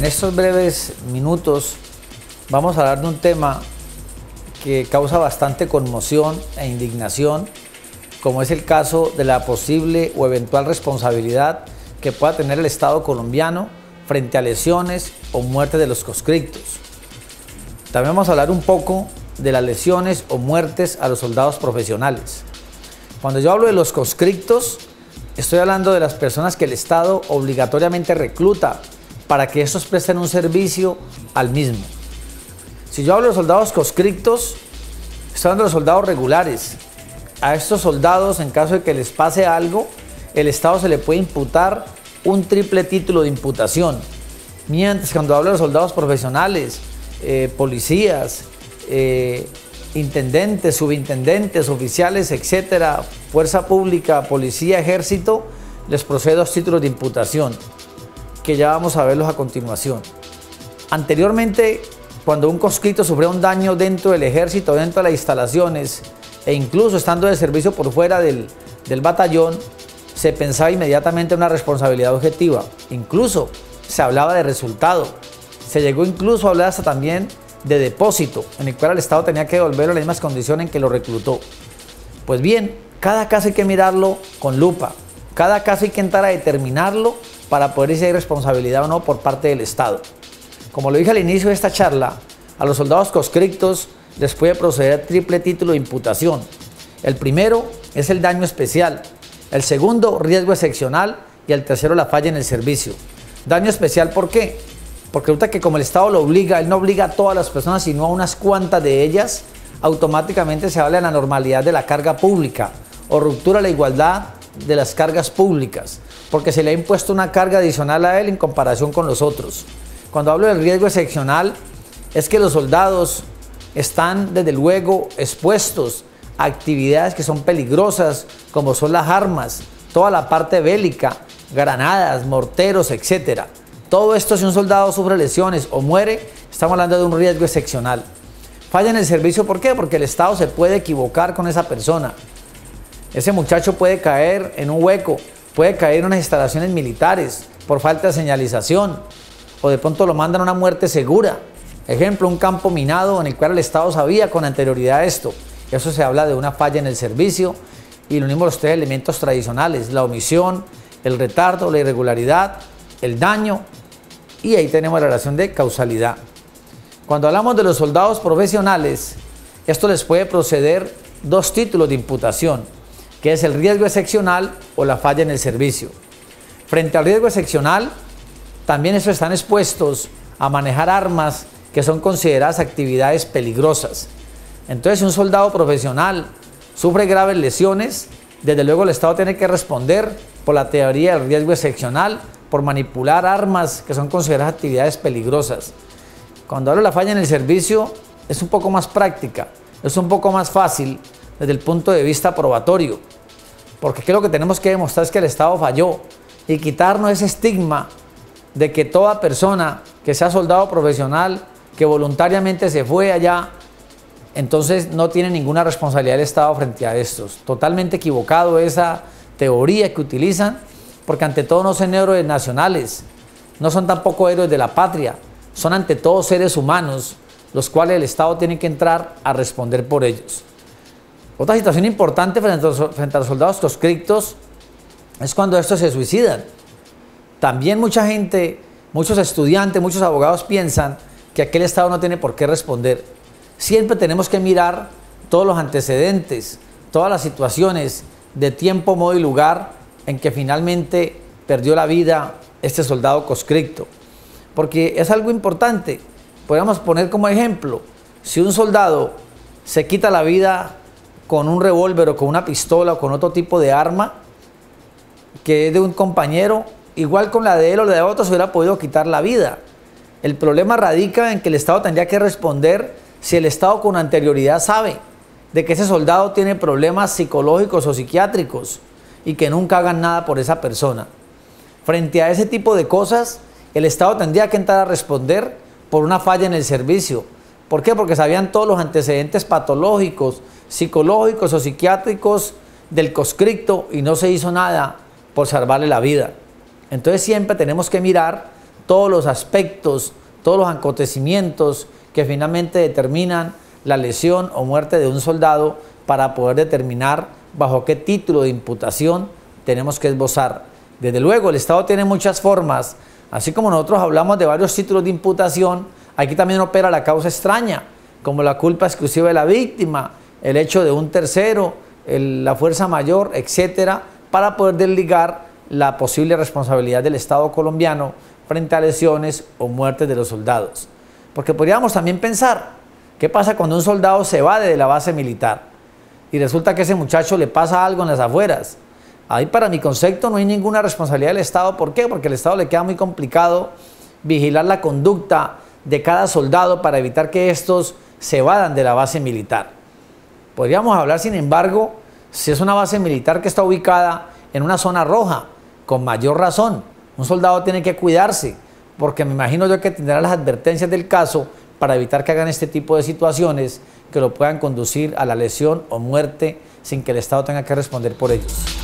En estos breves minutos vamos a hablar de un tema que causa bastante conmoción e indignación, como es el caso de la posible o eventual responsabilidad que pueda tener el Estado colombiano frente a lesiones o muertes de los conscriptos. También vamos a hablar un poco de las lesiones o muertes a los soldados profesionales. Cuando yo hablo de los conscriptos, estoy hablando de las personas que el Estado obligatoriamente recluta para que estos presten un servicio al mismo. Si yo hablo de soldados conscriptos, estoy hablando de los soldados regulares. A estos soldados, en caso de que les pase algo, el Estado se le puede imputar un triple título de imputación. Mientras cuando hablo de soldados profesionales, policías, intendentes, subintendentes, oficiales, etcétera, fuerza pública, policía, ejército, les procede 2 títulos de imputación, que ya vamos a verlos a continuación. Anteriormente, cuando un conscripto sufría un daño dentro del ejército, dentro de las instalaciones, e incluso estando de servicio por fuera del batallón, se pensaba inmediatamente en una responsabilidad objetiva. Incluso se hablaba de resultado. Se llegó incluso a hablar hasta también de depósito, en el cual el Estado tenía que devolverlo en las mismas condiciones en que lo reclutó. Pues bien, cada caso hay que mirarlo con lupa. Cada caso hay que entrar a determinarlo para poder ver si hay responsabilidad o no por parte del Estado. Como lo dije al inicio de esta charla, a los soldados conscriptos les puede proceder triple título de imputación. El primero es el daño especial, el segundo riesgo excepcional y el tercero la falla en el servicio. Daño especial, ¿por qué? Porque resulta que como el Estado lo obliga, él no obliga a todas las personas, sino a unas cuantas de ellas, automáticamente se habla de la normalidad de la carga pública o ruptura de la igualdad de las cargas públicas, porque se le ha impuesto una carga adicional a él en comparación con los otros. Cuando hablo del riesgo excepcional, es que los soldados están desde luego expuestos a actividades que son peligrosas, como son las armas, toda la parte bélica, granadas, morteros, etcétera. Todo esto, si un soldado sufre lesiones o muere, estamos hablando de un riesgo excepcional. Falla en el servicio, ¿por qué? Porque el Estado se puede equivocar con esa persona. Ese muchacho puede caer en un hueco, puede caer en unas instalaciones militares por falta de señalización, o de pronto lo mandan a una muerte segura. Ejemplo, un campo minado en el cual el Estado sabía con anterioridad esto. Eso se habla de una falla en el servicio, y lo mismo los 3 elementos tradicionales: la omisión, el retardo, la irregularidad, el daño, y ahí tenemos la relación de causalidad. Cuando hablamos de los soldados profesionales, esto les puede proceder 2 títulos de imputación, que es el riesgo excepcional o la falla en el servicio. Frente al riesgo excepcional, también estos están expuestos a manejar armas que son consideradas actividades peligrosas. Entonces, si un soldado profesional sufre graves lesiones, desde luego el Estado tiene que responder por la teoría del riesgo excepcional, por manipular armas que son consideradas actividades peligrosas. Cuando hablo de la falla en el servicio, es un poco más práctica, es un poco más fácil desde el punto de vista probatorio, porque lo que tenemos que demostrar es que el Estado falló y quitarnos ese estigma de que toda persona que sea soldado profesional, que voluntariamente se fue allá, entonces no tiene ninguna responsabilidad del Estado frente a estos. Totalmente equivocado esa teoría que utilizan, porque ante todo no son héroes nacionales, no son tampoco héroes de la patria, son ante todo seres humanos, los cuales el Estado tiene que entrar a responder por ellos. Otra situación importante frente a los soldados conscriptos es cuando estos se suicidan. También mucha gente, muchos estudiantes, muchos abogados piensan que aquel Estado no tiene por qué responder. Siempre tenemos que mirar todos los antecedentes, todas las situaciones de tiempo, modo y lugar en que finalmente perdió la vida este soldado conscripto. Porque es algo importante. Podemos poner como ejemplo, si un soldado se quita la vida con un revólver o con una pistola o con otro tipo de arma que es de un compañero, igual con la de él o la de otro se hubiera podido quitar la vida. El problema radica en que el Estado tendría que responder si el Estado con anterioridad sabe de que ese soldado tiene problemas psicológicos o psiquiátricos y que nunca hagan nada por esa persona. Frente a ese tipo de cosas, el Estado tendría que entrar a responder por una falla en el servicio. ¿Por qué? Porque sabían todos los antecedentes patológicos, psicológicos o psiquiátricos del conscripto y no se hizo nada por salvarle la vida. Entonces siempre tenemos que mirar todos los aspectos, todos los acontecimientos que finalmente determinan la lesión o muerte de un soldado para poder determinar bajo qué título de imputación tenemos que esbozar. Desde luego, el Estado tiene muchas formas, así como nosotros hablamos de varios títulos de imputación, aquí también opera la causa extraña, como la culpa exclusiva de la víctima, el hecho de un tercero, la fuerza mayor, etcétera, para poder desligar la posible responsabilidad del Estado colombiano frente a lesiones o muertes de los soldados. Porque podríamos también pensar, ¿qué pasa cuando un soldado se evade de la base militar y resulta que a ese muchacho le pasa algo en las afueras? Ahí, para mi concepto, no hay ninguna responsabilidad del Estado. ¿Por qué? Porque al Estado le queda muy complicado vigilar la conducta de cada soldado para evitar que estos se evadan de la base militar. Podríamos hablar, sin embargo, si es una base militar que está ubicada en una zona roja, con mayor razón. Un soldado tiene que cuidarse, porque me imagino yo que tendrá las advertencias del caso para evitar que hagan este tipo de situaciones que lo puedan conducir a la lesión o muerte sin que el Estado tenga que responder por ellos.